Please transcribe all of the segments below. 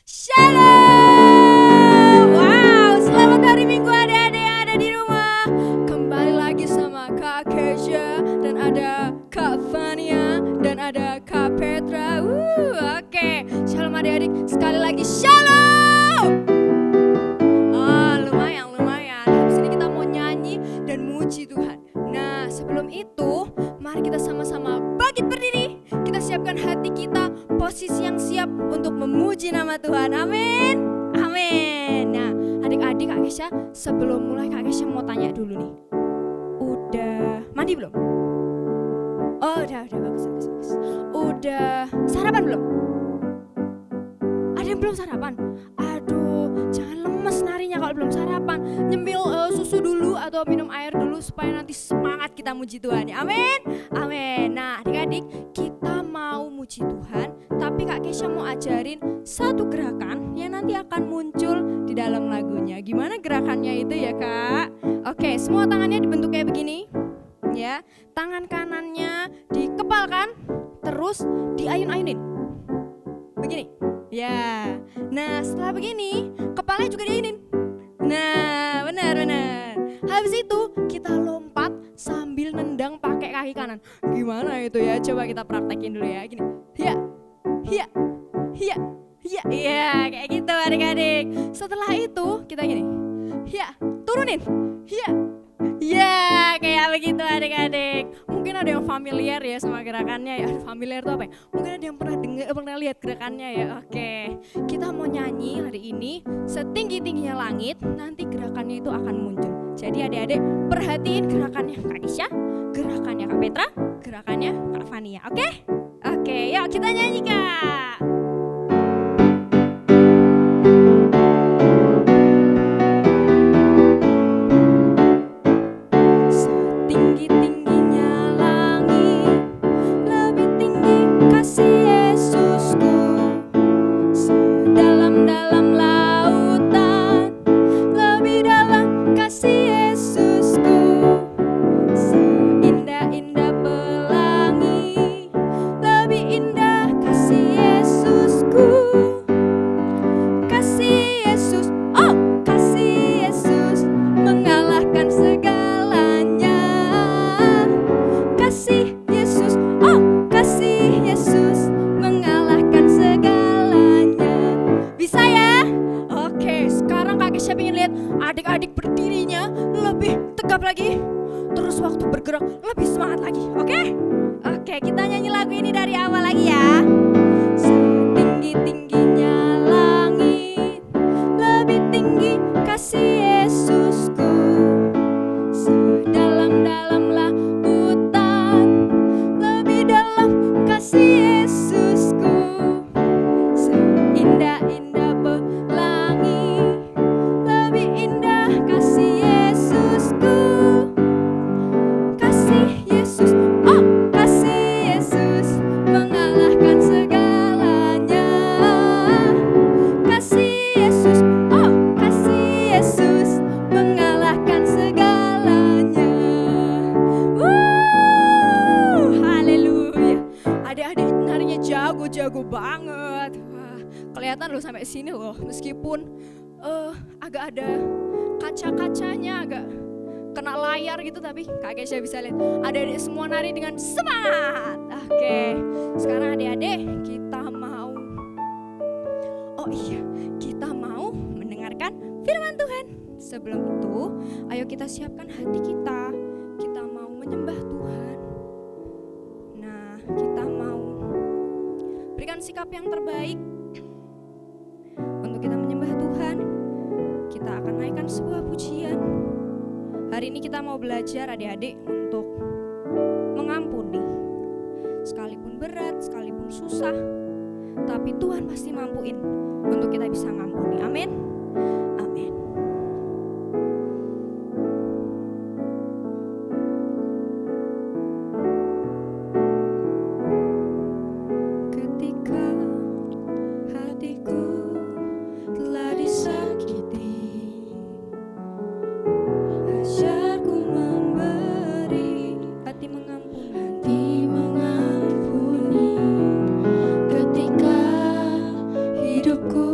Shalom. Wow, selamat hari Minggu adik-adik yang ada di rumah. Kembali lagi sama Kak Kesha dan ada Kak Fania dan ada Kak Petra. Oke. Shalom adik-adik. Sekali lagi shalom. Lumayan. Habis ini kita mau nyanyi dan muji Tuhan. Nah, sebelum itu, mari kita sama-sama bangkit berdiri. Kita siapkan hati kita, posisi yang siap untuk memuji nama Tuhan. Amin. Amin. Nah, adik-adik Kak Kesha, sebelum mulai Kak Kesha mau tanya dulu nih. Udah mandi belum? Oh, udah bagus. Udah sarapan belum? Ada yang belum sarapan? Aduh, jangan lemes narinya kalau belum sarapan. Nyemil susu dulu atau minum air dulu supaya nanti semangat kita muji Tuhan. Amin. Amin. Nah, adik-adik, kita mau muji Tuhan, tapi Kak Kesha mau ajarin satu gerakan yang nanti akan muncul di dalam lagunya. Gimana gerakannya itu ya, Kak? Oke, semua tangannya dibentuk kayak begini. Ya, tangan kanannya dikepalkan, terus diayun-ayunin. Begini. Ya. Nah, setelah begini, kepalanya juga diayunin. Nah, benar. Habis itu kita lompat sambil nendang pakai kaki kanan. Gimana itu ya? Coba kita praktekin dulu ya. Gini. Hiya. Iya, kayak gitu adik-adik. Setelah itu kita gini. Hiya, turunin. Hiya. Ya, kayak begitu adik-adik. Mungkin ada yang familiar ya sama gerakannya ya. Familiar itu apa ya? Mungkin ada yang pernah lihat gerakannya ya. Oke, kita mau nyanyi hari ini setinggi-tingginya langit. Nanti gerakannya itu akan muncul. Jadi adik-adik perhatiin gerakannya Kak Isya, gerakannya Kak Petra, gerakannya Kak Fania. Oke? Oke, yuk kita nyanyi Kak. Adik-adik berdirinya lebih tegap lagi, terus waktu bergerak lebih semangat lagi. Oke, kita nyanyi lagu ini dari awal lagi ya. Setinggi-tingginya langit, lebih tinggi kasih Yesusku. Sedalam-dalam lautan, lebih dalam kasih Yesusku. Seindah-indah pelangi, lebih indah kasih Yesusku. Kasih Yesus, oh kasih Yesus mengalahkan segalanya. Kasih Yesus, oh kasih Yesus mengalahkan segalanya. Haleluya. Adik-adik narinya jago banget. Wah, kelihatan loh sampai sini loh, meskipun agak ada kaca-kacanya, agak kena layar gitu, tapi Kak Kesha bisa lihat adik-adik semua nari dengan semangat. Oke, sekarang adik-adik kita mau mendengarkan firman Tuhan. Sebelum itu, ayo kita siapkan hati kita. Kita mau menyembah Tuhan. Nah, kita mau berikan sikap yang terbaik untuk kita menyembah Tuhan. Kita akan naikkan sebuah pujian. Hari ini kita mau belajar adik-adik untuk mengampuni. Sekalipun berat, sekalipun susah, tapi Tuhan pasti mampuin untuk kita bisa ngampuni. Amin. Amin. Ketika hatiku telah disakiti, ajarku memberi hati mengampuni. Ketika hidupku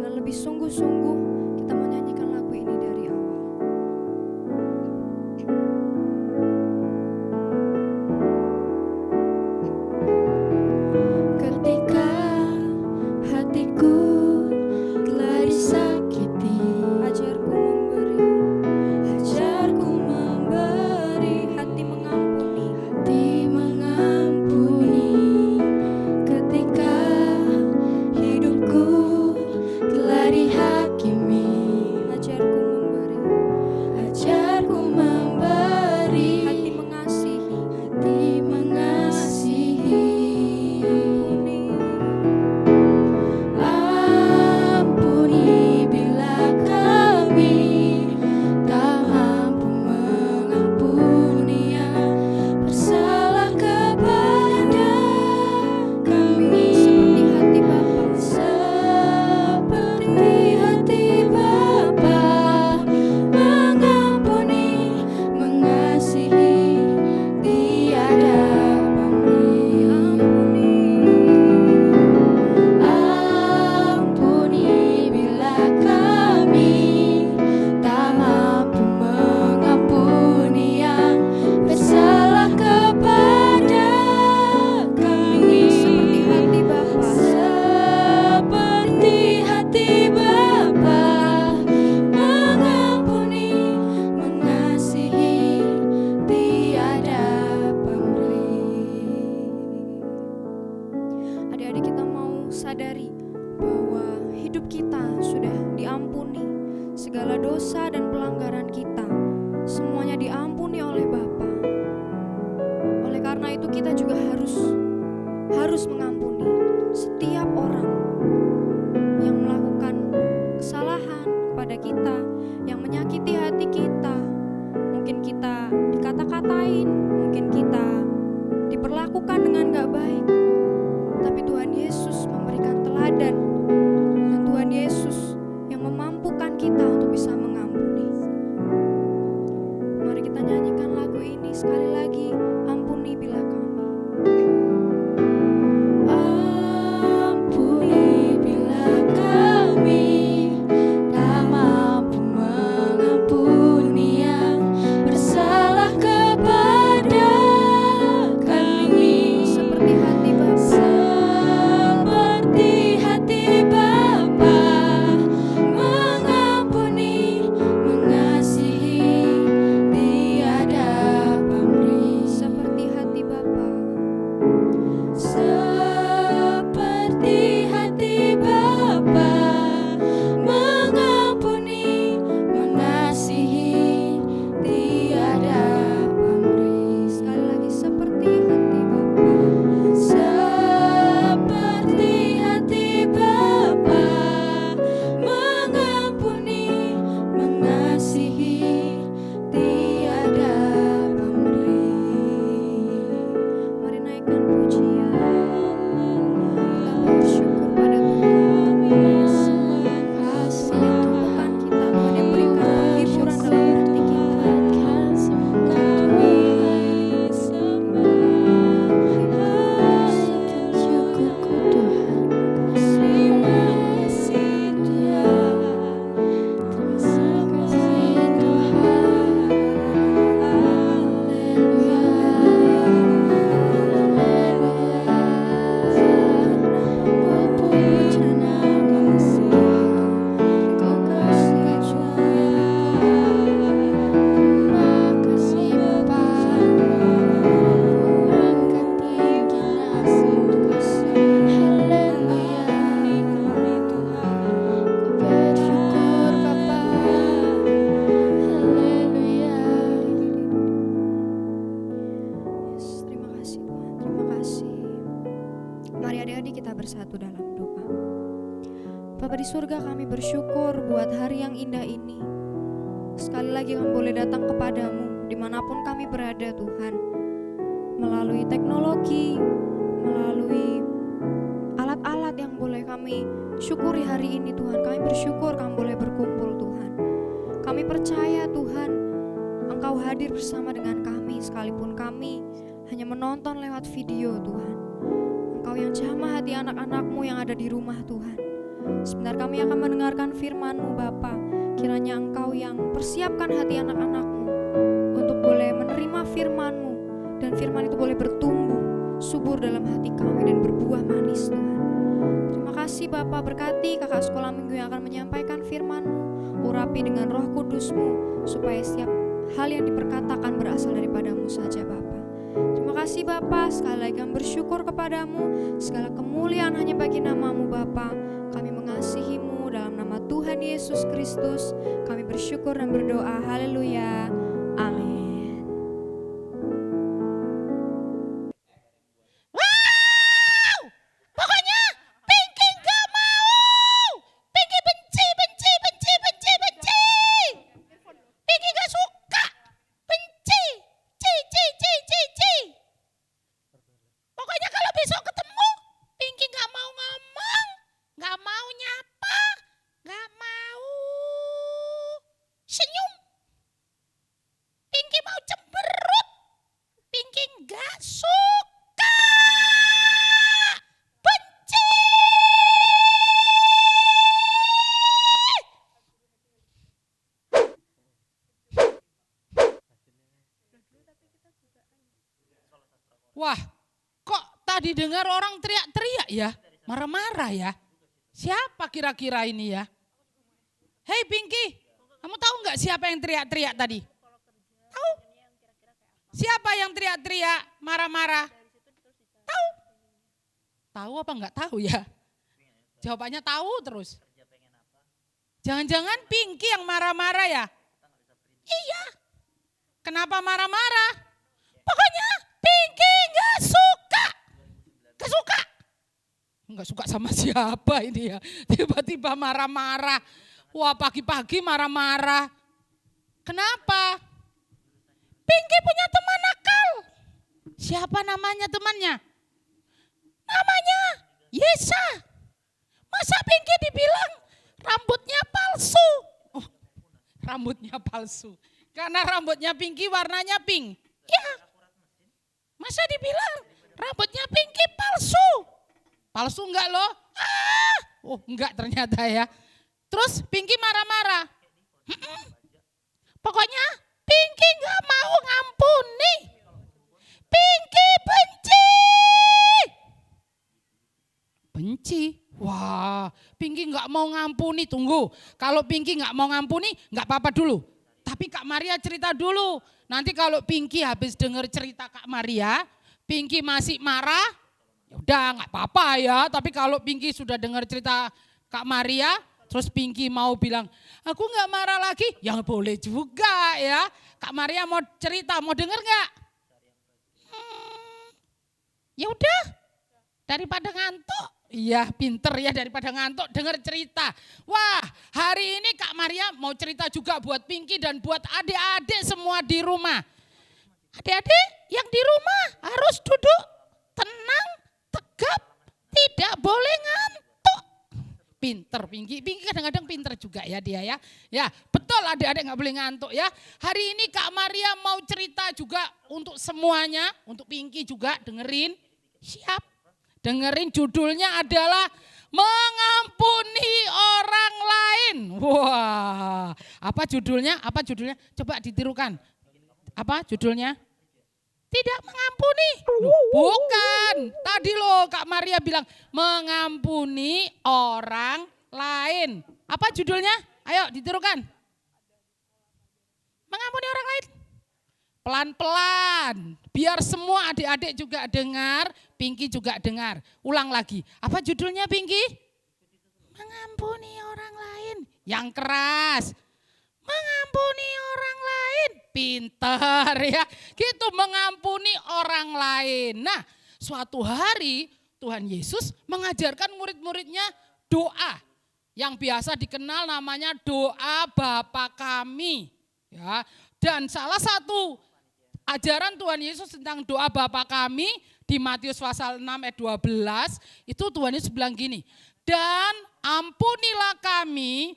dengan lebih sungguh-sungguh kita menyanyikan lagu ini dari awal. Ketika hatiku telah disakiti, ajarku memberi, hati mengampuni. Ketika hidupku telah dihakimi, ajarku memberi, hati mengasihi. Ampuni bila kami tak mampu mengampuni yang bersalah kepada kami, seperti hati Bapa mengampuni, mengasihi, tiada pamrih. Ampuni bila kami tak mampu mengampuni yang bersalah kepada kami, seperti hati Bapa mengampuni, mengasihi, tiada pamrih. Adik-adik, kita mau sadari bahwa hidup kita sudah diampuni, segala dosa dan pelanggaran kita semuanya diampuni oleh Bapa. Oleh karena itu kita juga harus mengampuni setiap orang yang melakukan kesalahan kepada kita, yang menyakiti hati kita. Mungkin kita dikata-katain, mungkin kita diperlakukan dengan gak baik, tapi Tuhan Yesus memberikan teladan, dan Tuhan Yesus yang memampukan kita untuk bisa mengampuni. Mari kita nyanyikan lagu ini sekali lagi, ampuni bila kami. Ampuni bila kami tak mampu mengampuni yang bersalah kepada kami, seperti hati Bapa mengampuni, mengasihi, tiada pamrih. Seperti hati Bapa mengampuni, mengasihi, tiada pamrih. Sekali lagi, seperti hati Bapa mengampuni, mengasihi, tiada pamrih. Mari naikkan pujian, kita bersyukur pada Tuhan. Menyembuhkan kita, Tuhan yang berikan penghiburan dalam hati kita. Syukurku Tuhan, terima kasih Tuhan, terima kasih. Mari adik-adik kita bersatu dalam doa. Bapa di surga, kami bersyukur buat hari yang indah ini. Sekali lagi kami boleh datang kepadamu dimanapun kami berada Tuhan. Melalui teknologi, melalui alat-alat yang boleh kami syukuri hari ini Tuhan. Kami bersyukur kami boleh berkumpul Tuhan. Kami percaya Tuhan, Engkau hadir bersama dengan kami sekalipun kami hanya menonton lewat video Tuhan. Engkau yang jamah hati anak-anak-Mu yang ada di rumah Tuhan. Sebentar kami akan mendengarkan firman-Mu Bapa. Kiranya Engkau yang persiapkan hati anak-anak-Mu untuk boleh menerima firman-Mu, dan firman itu boleh bertumbuh subur dalam hati kami dan berbuah manis Tuhan. Terima kasih Bapa, berkati kakak sekolah minggu yang akan menyampaikan firman-Mu. Urapi dengan Roh Kudus-Mu supaya setiap hal yang diperkatakan berasal daripada-Mu saja Bapa. Terima kasih Bapa, sekali lagi kami bersyukur kepadamu. Segala kemuliaan hanya bagi nama-Mu Bapa. Kami mengasihi-Mu dalam nama Tuhan Yesus Kristus. Kami bersyukur dan berdoa. Haleluya. Amin. Wow! Pokoknya Pinky gak mau. Pinky benci. Pinky gak suka. Benci. Ci. Pokoknya kalau besok ketemu, Pinky gak mau ngomong, gak mau nyapa, gak mau senyum. Pinky mau cemberut. Pinky gak suka. Benci. Wah, kok tadi dengar orang teriak-teriak ya? Marah-marah ya? Siapa kira-kira ini ya? Hei Pinky, kamu tahu nggak siapa yang teriak-teriak tadi? Tahu? Siapa yang teriak-teriak, marah-marah? Tahu? Tahu apa nggak tahu ya? Jawabannya tahu terus. Jangan-jangan Pinky yang marah-marah ya? Iya. Kenapa marah-marah? Pokoknya Pinky nggak suka. Nggak suka. Nggak suka sama siapa ini ya? Tiba-tiba marah-marah. Wah, pagi-pagi marah-marah. Kenapa? Pinky punya teman nakal. Siapa namanya temannya? Namanya Yesa. Masa Pinky dibilang rambutnya palsu? Oh, rambutnya palsu. Karena rambutnya Pinky warnanya pink. Ya. Masa dibilang rambutnya Pinky palsu? Palsu enggak loh? Oh enggak ternyata ya. Terus Pinky marah-marah. Pokoknya Pinky enggak mau ngampuni. Pinky benci. Benci? Wah, Pinky enggak mau ngampuni. Tunggu, kalau Pinky enggak mau ngampuni enggak apa-apa dulu. Tapi Kak Maria cerita dulu. Nanti kalau Pinky habis dengar cerita Kak Maria, Pinky masih marah, ya udah nggak apa-apa ya. Tapi kalau Pinky sudah dengar cerita Kak Maria, terus Pinky mau bilang, aku nggak marah lagi, ya boleh juga ya. Kak Maria mau cerita, mau denger nggak? Ya udah, daripada ngantuk. Iya pinter ya, daripada ngantuk denger cerita. Wah, hari ini Kak Maria mau cerita juga buat Pinky dan buat adik-adik semua di rumah. Adik-adik yang di rumah harus duduk tenang, tegap, tidak boleh ngantuk. Pinter Pinky kadang-kadang pinter juga ya dia ya. Ya betul, adik-adik gak boleh ngantuk ya. Hari ini Kak Maria mau cerita juga untuk semuanya, untuk Pinky juga dengerin. Siap. Dengerin, judulnya adalah mengampuni orang lain. Wah, apa judulnya? Coba ditirukan. Apa judulnya? Tidak mengampuni. Loh, bukan. Tadi loh Kak Maria bilang mengampuni orang lain. Apa judulnya? Ayo ditirukan. Mengampuni orang lain. Pelan-pelan, biar semua adik-adik juga dengar, Pinky juga dengar. Ulang lagi, apa judulnya Pinky? Mengampuni orang lain. Yang keras, mengampuni orang lain. Pinter ya, gitu mengampuni orang lain. Nah, suatu hari Tuhan Yesus mengajarkan murid-muridnya doa. Yang biasa dikenal namanya doa Bapa Kami. Ya, dan salah satu ajaran Tuhan Yesus tentang doa Bapa Kami di Matius pasal 6 ayat 12 itu Tuhan Yesus bilang gini, dan ampunilah kami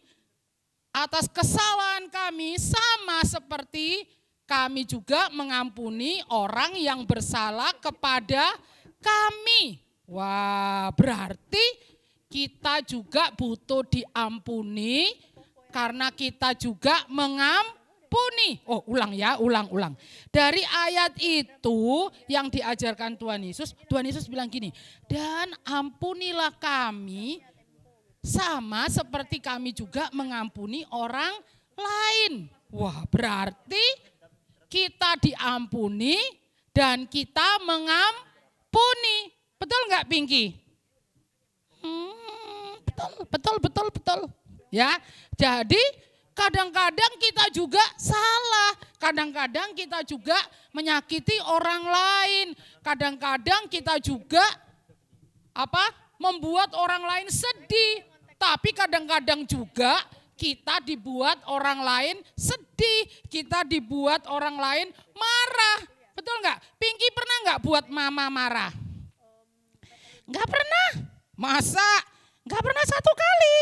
atas kesalahan kami sama seperti kami juga mengampuni orang yang bersalah kepada kami. Wah, berarti kita juga butuh diampuni karena kita juga mengampuni. Oh, ulang ya, ulang. Dari ayat itu yang diajarkan Tuhan Yesus bilang gini, dan ampunilah kami sama seperti kami juga mengampuni orang lain. Wah, berarti kita diampuni dan kita mengampuni. Betul nggak, Pinky? Betul. Ya, jadi kadang-kadang kita juga salah. Kadang-kadang kita juga menyakiti orang lain. Kadang-kadang kita juga membuat orang lain sedih. Tapi kadang-kadang juga kita dibuat orang lain sedih, kita dibuat orang lain marah. Betul nggak? Pinky pernah nggak buat mama marah? Nggak pernah. Masa? Nggak pernah 1 kali.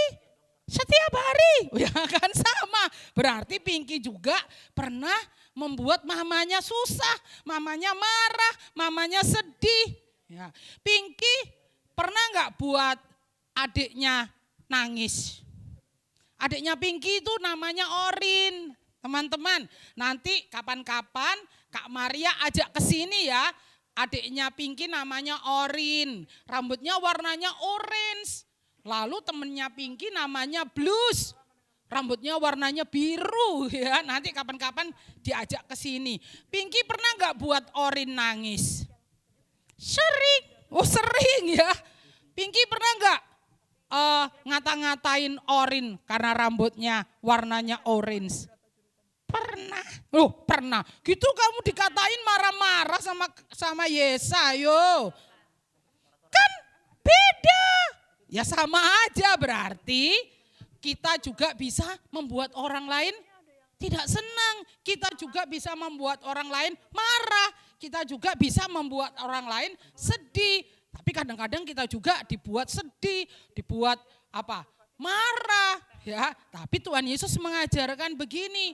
Setiap hari. Ya kan sama. Berarti Pinky juga pernah membuat mamanya susah, mamanya marah, mamanya sedih. Ya. Pinky pernah nggak buat adiknya nangis? Adiknya Pinky itu namanya Orin. Teman-teman, nanti kapan-kapan Kak Maria ajak ke sini ya. Adiknya Pinky namanya Orin. Rambutnya warnanya orange. Lalu temennya Pinky namanya Blues. Rambutnya warnanya biru ya. Nanti kapan-kapan diajak ke sini. Pinky pernah nggak buat Orin nangis? Sering. Oh, sering ya. Pinky pernah nggak ngata-ngatain Orin karena rambutnya warnanya orange? Pernah. Loh, pernah. Gitu kamu dikatain marah-marah sama Yesa, yo. Kan beda. Ya sama aja, berarti kita juga bisa membuat orang lain tidak senang. Kita juga bisa membuat orang lain marah. Kita juga bisa membuat orang lain sedih. Tapi kadang-kadang kita juga dibuat sedih, dibuat marah, ya. Tapi Tuhan Yesus mengajarkan begini,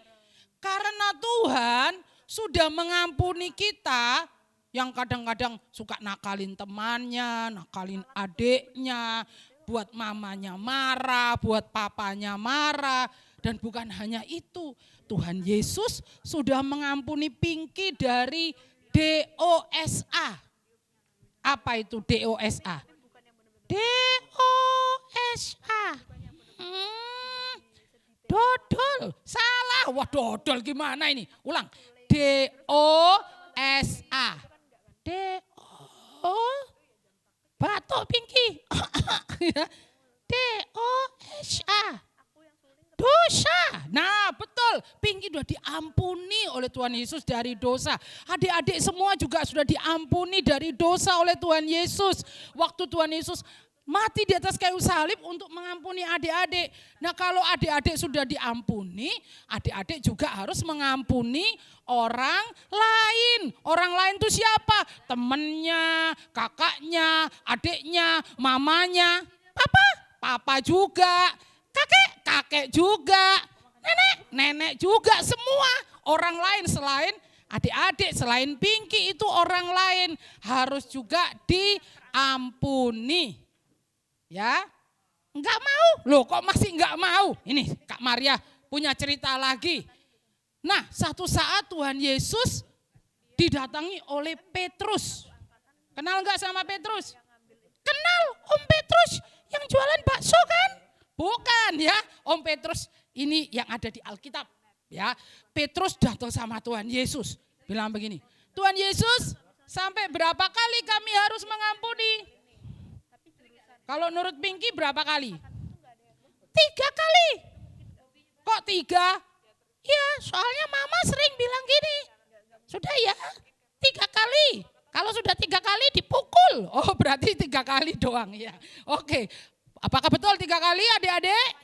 karena Tuhan sudah mengampuni kita yang kadang-kadang suka nakalin temannya, nakalin adiknya, buat mamanya marah, buat papanya marah. Dan bukan hanya itu, Tuhan Yesus sudah mengampuni Pinky dari DOSA. Apa itu DOSA? DOSA. Dodol. Salah. Wah, dodol gimana ini? Ulang. DOSA. Batuk Pinky. DOSA. Dosa. Nah, betul. Pinky sudah diampuni oleh Tuhan Yesus dari dosa. Adik-adik semua juga sudah diampuni dari dosa oleh Tuhan Yesus. Waktu Tuhan Yesus mati di atas kayu salib untuk mengampuni adik-adik. Nah, kalau adik-adik sudah diampuni, adik-adik juga harus mengampuni orang lain. Orang lain itu siapa? Temennya, kakaknya, adiknya, mamanya, papa juga. Kakek juga, nenek juga, semua orang lain selain adik-adik, selain Pinky itu orang lain harus juga diampuni. Ya, enggak mau? Loh, kok masih enggak mau? Ini Kak Maria punya cerita lagi. Nah, satu saat Tuhan Yesus didatangi oleh Petrus. Kenal enggak sama Petrus? Kenal, Om Petrus yang jualan bakso kan? Bukan ya, Om Petrus ini yang ada di Alkitab ya. Petrus datang sama Tuhan Yesus, bilang begini, Tuhan Yesus, sampai berapa kali kami harus mengampuni? Kalau menurut Pinky berapa kali? 3 kali. Kok 3? Ya, soalnya mama sering bilang gini, sudah ya 3 kali. Kalau sudah 3 kali dipukul. Oh, berarti 3 kali doang ya. Oke. Apakah betul 3 kali adik-adik?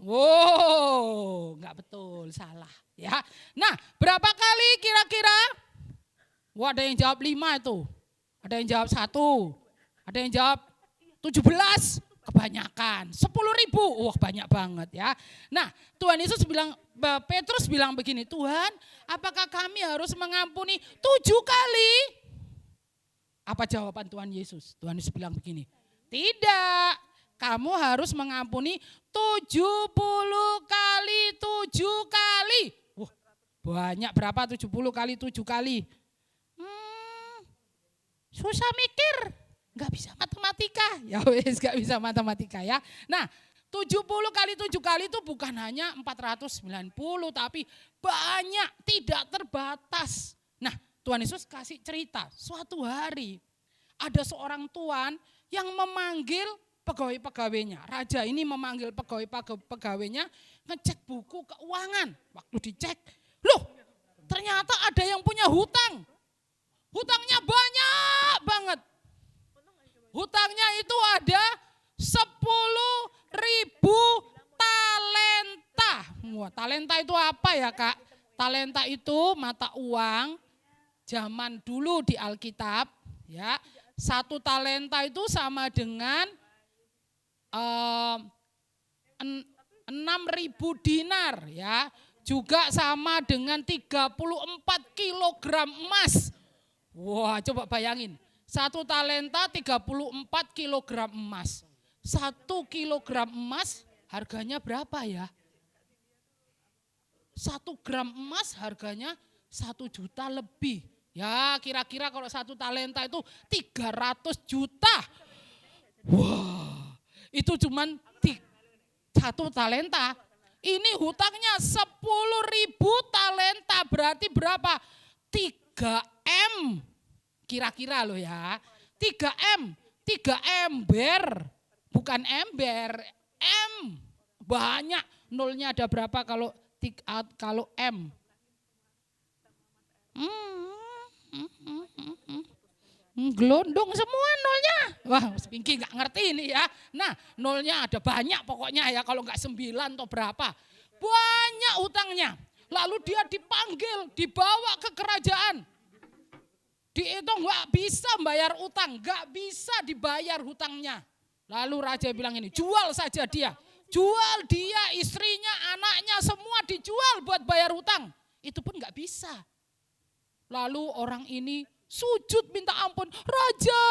Wow, enggak betul, salah ya. Nah, berapa kali kira-kira? Wah, ada yang jawab 5 itu. Ada yang jawab 1. Ada yang jawab 17. Kebanyakan. 10.000. Wah, banyak banget ya. Nah, Tuhan Yesus bilang, Petrus bilang begini, Tuhan, apakah kami harus mengampuni 7 kali? Apa jawaban Tuhan Yesus? Tuhan Yesus bilang begini, Tidak. Kamu harus mengampuni 70 kali 7 kali. Wah, banyak berapa 70 kali 7 kali? Susah mikir. Gak bisa matematika. Ya wes gak bisa matematika ya. Nah 70 kali 7 kali itu bukan hanya 490 tapi banyak, tidak terbatas. Nah Tuhan Yesus kasih cerita suatu hari ada seorang tuan yang memanggil pegawai-pegawainya. Raja ini memanggil pegawai-pegawainya ngecek buku keuangan. Waktu dicek, loh ternyata ada yang punya hutang. Hutangnya banyak banget. Hutangnya itu ada 10.000 talenta. Wah, talenta itu apa ya Kak? Talenta itu mata uang zaman dulu di Alkitab ya. 1 talenta itu sama dengan 6.000 dinar ya. Juga sama dengan 34 kilogram emas. Wah, coba bayangin. 1 talenta 34 kilogram emas. 1 kilogram emas harganya berapa ya? 1 gram emas harganya 1 juta lebih. Ya kira-kira kalau 1 talenta itu 300 juta. Wah, itu cuman 1 talenta. Ini hutangnya 10.000 talenta, berarti berapa? 3M. Kira-kira loh ya, 3M, 3 ember, bukan ember, M. Banyak, nolnya ada berapa kalau M? Gelondong semua nolnya. Wah, Pinky gak ngerti ini ya. Nah, nolnya ada banyak pokoknya ya, kalau gak 9 atau berapa. Banyak hutangnya. Lalu dia dipanggil, dibawa ke kerajaan. Itu gak bisa bayar utang, gak bisa dibayar hutangnya. Lalu raja bilang ini, jual saja dia. Jual dia, istrinya, anaknya semua dijual buat bayar hutang. Itu pun gak bisa. Lalu orang ini sujud minta ampun. Raja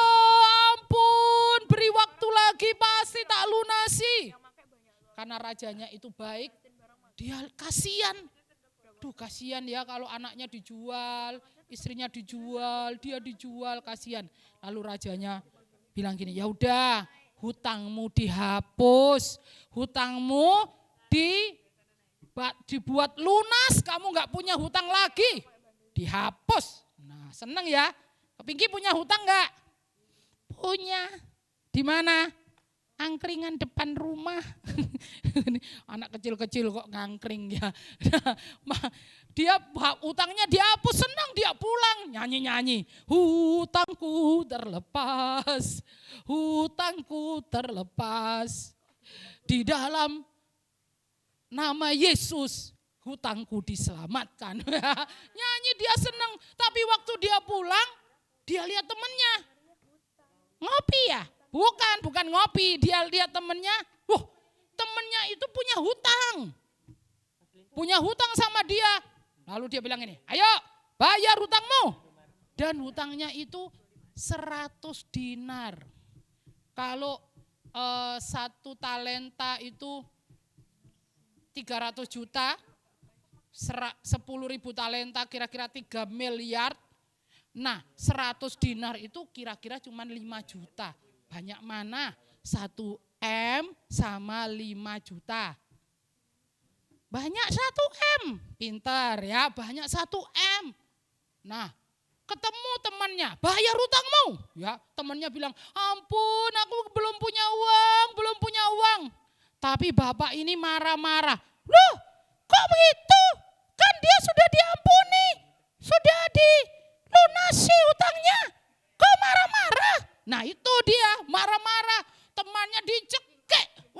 ampun, beri waktu lagi pasti tak lunasi. Karena rajanya itu baik, dia kasihan. Duh kasihan ya kalau anaknya dijual, istrinya dijual, dia dijual, kasihan. Lalu rajanya bilang gini, ya udah hutangmu dihapus, hutangmu dibuat lunas, kamu nggak punya hutang lagi, dihapus. Nah seneng ya, Pinky punya hutang nggak? Punya. Di mana? Angkringan depan rumah. Anak kecil-kecil kok ngangkring ya. Dia utangnya dihapus, senang dia pulang nyanyi-nyanyi. Hutangku terlepas, hutangku terlepas. Di dalam nama Yesus hutangku diselamatkan. Nyanyi dia senang, tapi waktu dia pulang dia lihat temennya. Ngopi ya? Bukan ngopi, dia lihat temennya, temennya itu punya hutang. Punya hutang sama dia. Lalu dia bilang ini, ayo bayar hutangmu. Dan hutangnya itu 100 dinar. Kalau 1 talenta itu 300 juta, 10.000 talenta kira-kira 3 miliar. Nah 100 dinar itu kira-kira cuma 5 juta. Banyak mana? 1 M sama 5 juta. Banyak 1 M. Pintar ya, banyak 1 M. Nah, ketemu temannya, bayar hutangmu. Ya, temannya bilang, ampun aku belum punya uang. Tapi bapak ini marah-marah. Loh, kok begitu? Kan dia sudah diampuni, sudah dilunasi hutangnya. Kok marah-marah? Nah itu dia marah-marah, temannya dicekek.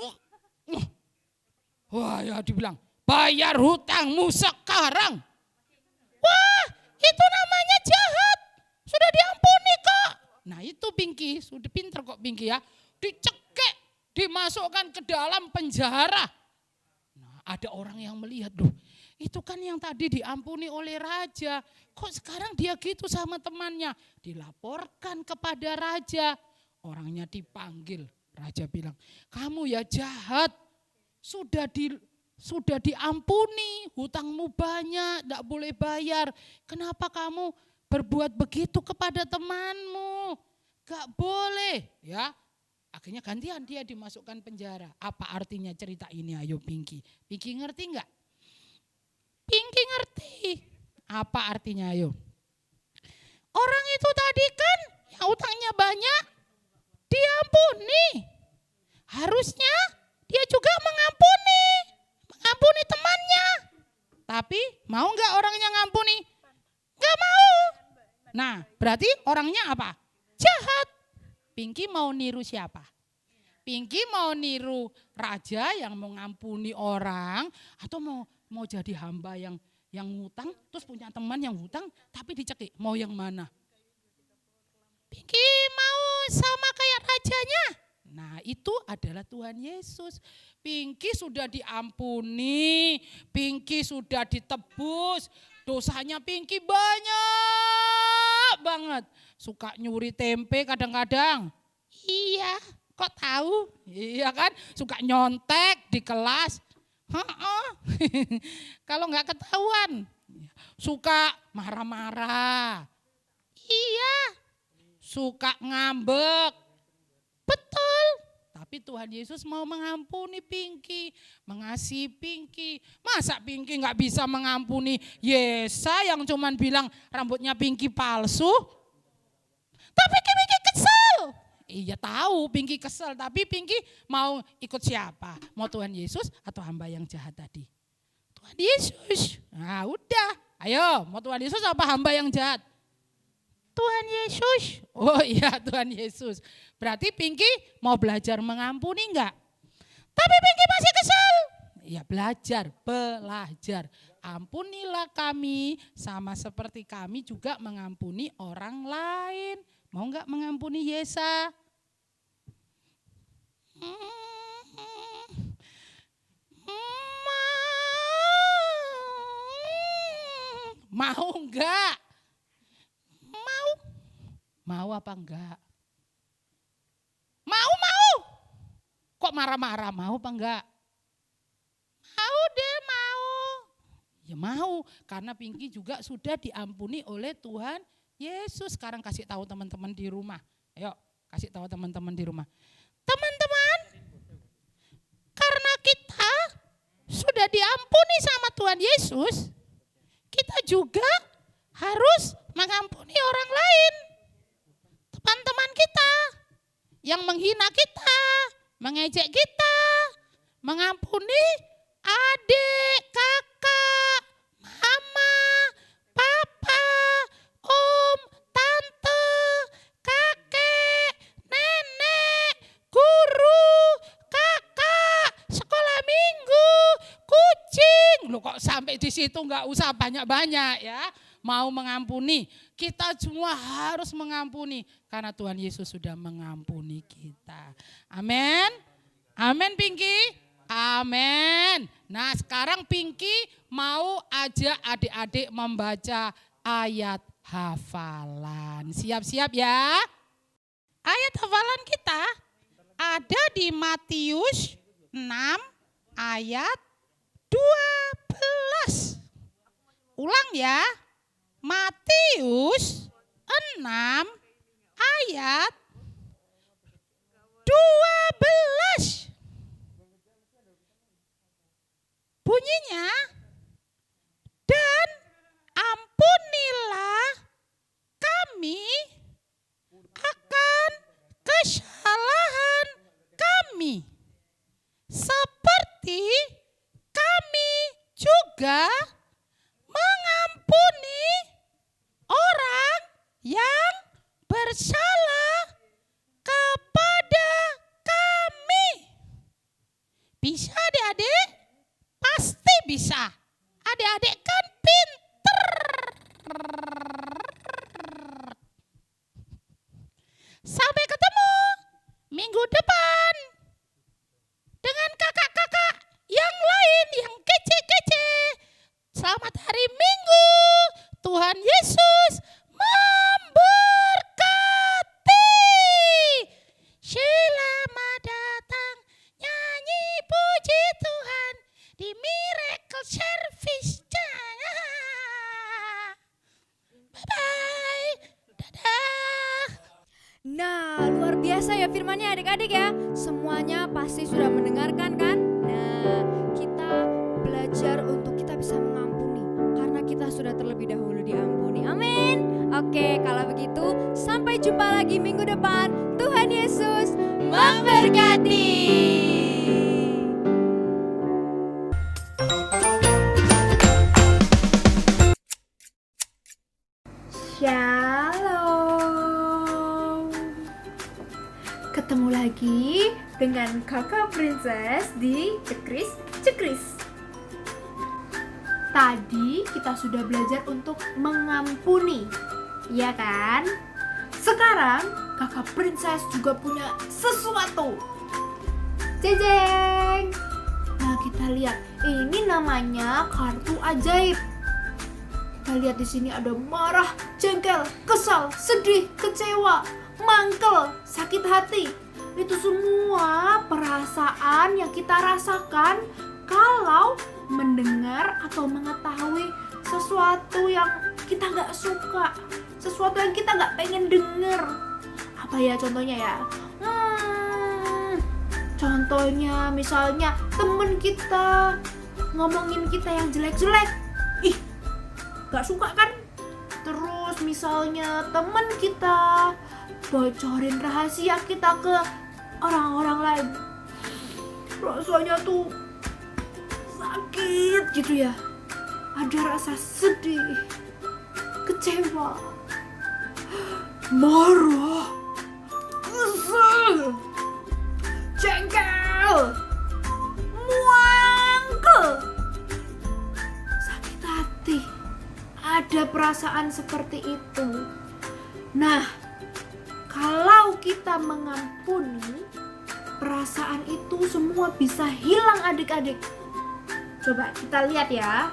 Wah ya dibilang, bayar hutangmu sekarang. Wah itu namanya jahat, sudah diampuni kok. Nah itu Pinky, sudah pinter kok Pinky ya. Dicekek, dimasukkan ke dalam penjara. Nah ada orang yang melihat, duh itu kan yang tadi diampuni oleh raja. Kok sekarang dia gitu sama temannya? Dilaporkan kepada raja. Orangnya dipanggil. Raja bilang, kamu ya jahat. Sudah diampuni, hutangmu banyak, tidak boleh bayar. Kenapa kamu berbuat begitu kepada temanmu? Gak boleh, ya. Akhirnya gantian dia dimasukkan penjara. Apa artinya cerita ini? Ayo Pinky. Pinky ngerti enggak? Pinky ngerti. Apa artinya ayo? Orang itu tadi kan yang utangnya banyak diampuni. Harusnya dia juga mengampuni temannya. Tapi mau enggak orangnya ngampuni? Enggak mau. Nah, berarti orangnya apa? Jahat. Pinky mau niru siapa? Pinky mau niru raja yang mau ngampuni orang atau mau jadi hamba yang ngutang terus punya teman yang hutang tapi dicekik. Mau yang mana? Pinky mau sama kayak rajanya. Nah, itu adalah Tuhan Yesus. Pinky sudah diampuni, Pinky sudah ditebus. Dosanya Pinky banyak banget. Suka nyuri tempe kadang-kadang. Iya, kok tahu? Iya kan? Suka nyontek di kelas. Kalau nggak ketahuan. Suka marah-marah. Iya. Suka ngambek. Betul. Tapi Tuhan Yesus mau mengampuni Pinky, mengasihi Pinky. Masa Pinky nggak bisa mengampuni Yesa yang cuman bilang rambutnya Pinky palsu? Tapi Pinky kesel. Iya tahu Pinky kesel, tapi Pinky mau ikut siapa? Mau Tuhan Yesus atau hamba yang jahat tadi? Tuhan Yesus. Nah udah, ayo mau Tuhan Yesus apa hamba yang jahat? Tuhan Yesus. Oh iya Tuhan Yesus. Berarti Pinky mau belajar mengampuni enggak? Tapi Pinky masih kesel. Ya belajar. Ampunilah kami sama seperti kami juga mengampuni orang lain. Mau enggak mengampuni Yesa? Mau enggak? Mau apa enggak? Mau. Kok marah-marah? Mau apa enggak? Mau deh, mau. Ya mau, karena Pinky juga sudah diampuni oleh Tuhan Yesus. Sekarang kasih tahu teman-teman di rumah. Ayo, kasih tahu teman-teman di rumah. Teman-teman, karena kita sudah diampuni sama Tuhan Yesus, kita juga harus mengampuni orang lain. Teman-teman kita yang menghina kita, mengejek kita, mengampuni adik, kakak, mama, papa, om, tante, kakek, nenek, guru, kakak, sekolah minggu, kucing. Loh kok sampai di situ nggak usah banyak-banyak ya. Mau mengampuni, kita semua harus mengampuni karena Tuhan Yesus sudah mengampuni kita. Amin. Amin Pinky. Amin. Nah sekarang Pinky mau ajak adik-adik membaca ayat hafalan. Siap-siap ya. Ayat hafalan kita ada di Matius 6 ayat 12. Ulang ya. Matius 6 ayat 12. Bunyinya, dan ampunilah kami akan kesalahan kami, seperti kami juga mengampuni orang yang bersalah kepada kami. Bisa adik-adik? Pasti bisa. Adik-adik kan pinter. Sampai ketemu minggu depan dengan kakak-kakak yang lain yang kece-kece. Selamat hari Minggu. Tuhan Yesus memberkati. adik-adik ya, semuanya pasti sudah mendengarkan kan? Nah, kita belajar untuk kita bisa mengampuni karena kita sudah terlebih dahulu diampuni. Amin. Oke, kalau begitu sampai jumpa lagi minggu depan. Tuhan Yesus memberkati. Shalom. Ketemu lagi dengan Kakak Princess di Cekris. Tadi kita sudah belajar untuk mengampuni, ya kan? Sekarang Kakak Princess juga punya sesuatu. Jejeng. Nah, kita lihat. Ini namanya kartu ajaib. Kita lihat di sini ada marah, jengkel, kesal, sedih, kecewa, mangkel, sakit hati. Itu semua perasaan yang kita rasakan kalau mendengar atau mengetahui sesuatu yang kita nggak suka, sesuatu yang kita nggak pengen denger. Apa ya contohnya ya? Contohnya misalnya temen kita ngomongin kita yang jelek-jelek. Ih, gak suka kan? Terus misalnya temen kita bocorin rahasia kita ke orang-orang lain. Rasanya tuh sakit gitu ya. Ada rasa sedih, kecewa, marah, kesel, jengkel, muangkel, sakit hati. Ada perasaan seperti itu. Nah, kalau kita mengampuni, perasaan itu semua bisa hilang adik-adik. Coba kita lihat ya.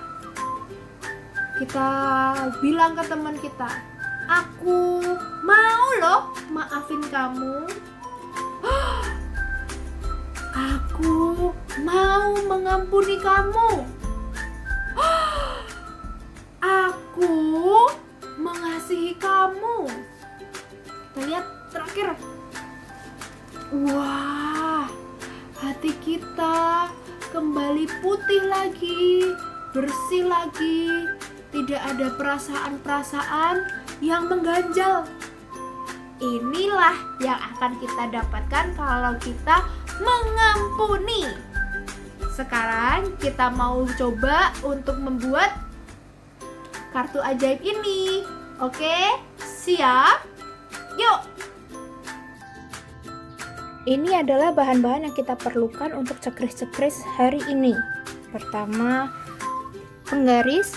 Kita bilang ke teman kita, aku mau loh maafin kamu. Aku mau mengampuni kamu. Aku mengasihi kamu. Kita lihat terakhir. Wah, hati kita kembali putih lagi, bersih lagi. Tidak ada perasaan-perasaan yang mengganjal. Inilah yang akan kita dapatkan kalau kita mengampuni. Sekarang kita mau coba untuk membuat kartu ajaib ini. Oke, siap? Yuk. Ini adalah bahan-bahan yang kita perlukan untuk cekris-cekris hari ini. Pertama, penggaris,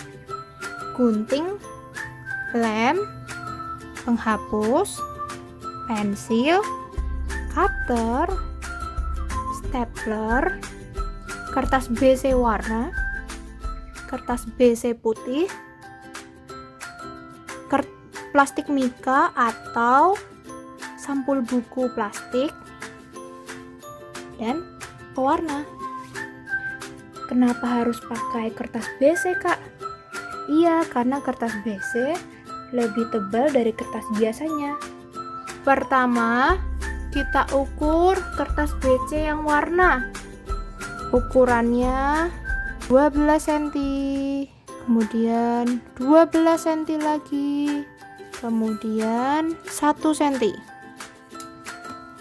gunting, lem, penghapus, pensil, cutter, stapler, kertas BC warna, kertas BC putih, plastik mika atau sampul buku plastik, dan pewarna. Kenapa harus pakai kertas BC, Kak? Iya, karena kertas BC lebih tebal dari kertas biasanya. Pertama, kita ukur kertas BC yang warna. Ukurannya 12 cm, kemudian 12 cm lagi, kemudian 1 cm.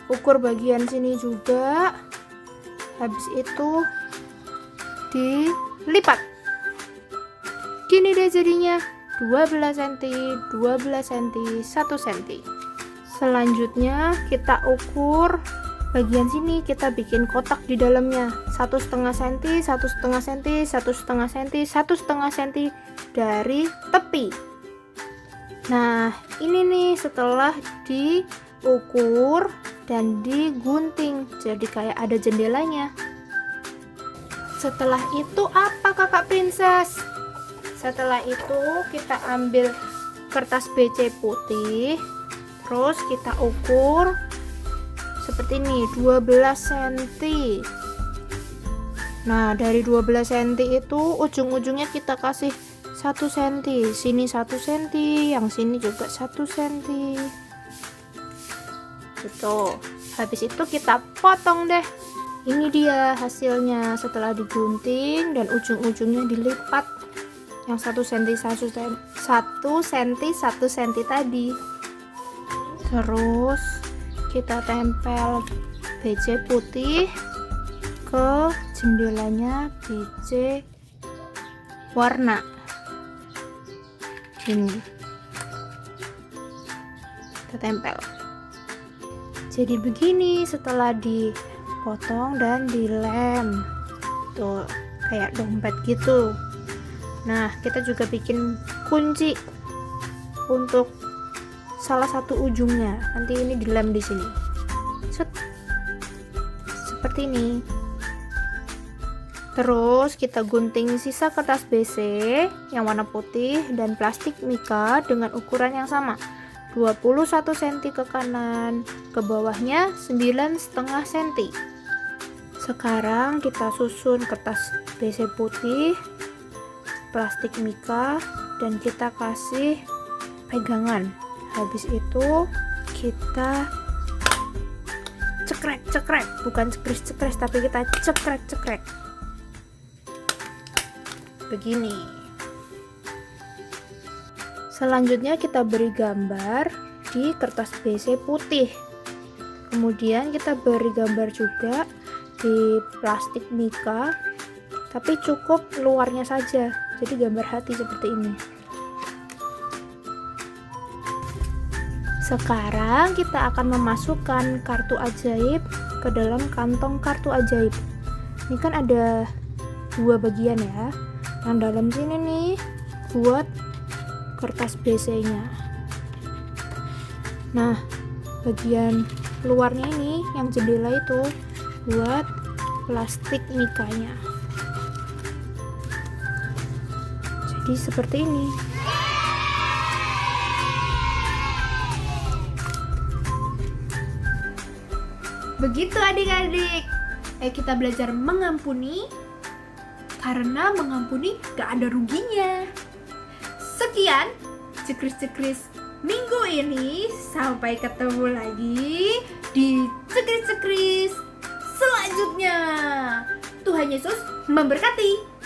Ukur bagian sini juga. Habis itu dilipat. Gini deh jadinya, 12 cm, 12 cm, 1 cm. Selanjutnya kita ukur bagian sini, kita bikin kotak di dalamnya 1,5 cm, 1,5 cm, 1,5 cm, 1,5 cm dari tepi. Nah, ini nih setelah diukur dan digunting, jadi kayak ada jendelanya. Setelah itu apa Kakak Princess? Setelah itu kita ambil kertas BC putih, terus kita ukur seperti ini, 12 cm. Nah, dari 12 cm itu ujung-ujungnya kita kasih 1 cm, sini 1 cm, yang sini juga 1 cm. Gitu. Habis itu kita potong deh. Ini dia hasilnya setelah digunting dan ujung-ujungnya dilipat. Yang 1 cm 1 cm tadi. Terus kita tempel BC putih ke jendelanya BC warna. Ini kita tempel. Jadi begini setelah dipotong dan dilem. Tuh, kayak dompet gitu. Nah, kita juga bikin kunci untuk salah satu ujungnya. Nanti ini dilem di sini. Set. Seperti ini. Terus kita gunting sisa kertas BC yang warna putih dan plastik mika dengan ukuran yang sama. 21 cm ke kanan, ke bawahnya 9,5 cm. Sekarang kita susun kertas BC putih, plastik mika, dan kita kasih pegangan. Habis itu kita cekrek, bukan cekres, tapi kita cekrek. Begini. Selanjutnya kita beri gambar di kertas BC putih. Kemudian kita beri gambar juga di plastik mika, tapi cukup luarnya saja. Jadi gambar hati seperti ini. Sekarang kita akan memasukkan kartu ajaib ke dalam kantong kartu ajaib. Ini kan ada 2 bagian ya. Yang dalam sini nih buat kertas BC-nya. Nah, bagian luarnya ini yang jendela itu buat plastik mikanya. Jadi seperti ini. Begitu adik-adik. Kita belajar mengampuni, karena mengampuni gak ada ruginya. Sekian cekris-cekris minggu ini. Sampai ketemu lagi di cekris-cekris selanjutnya. Tuhan Yesus memberkati.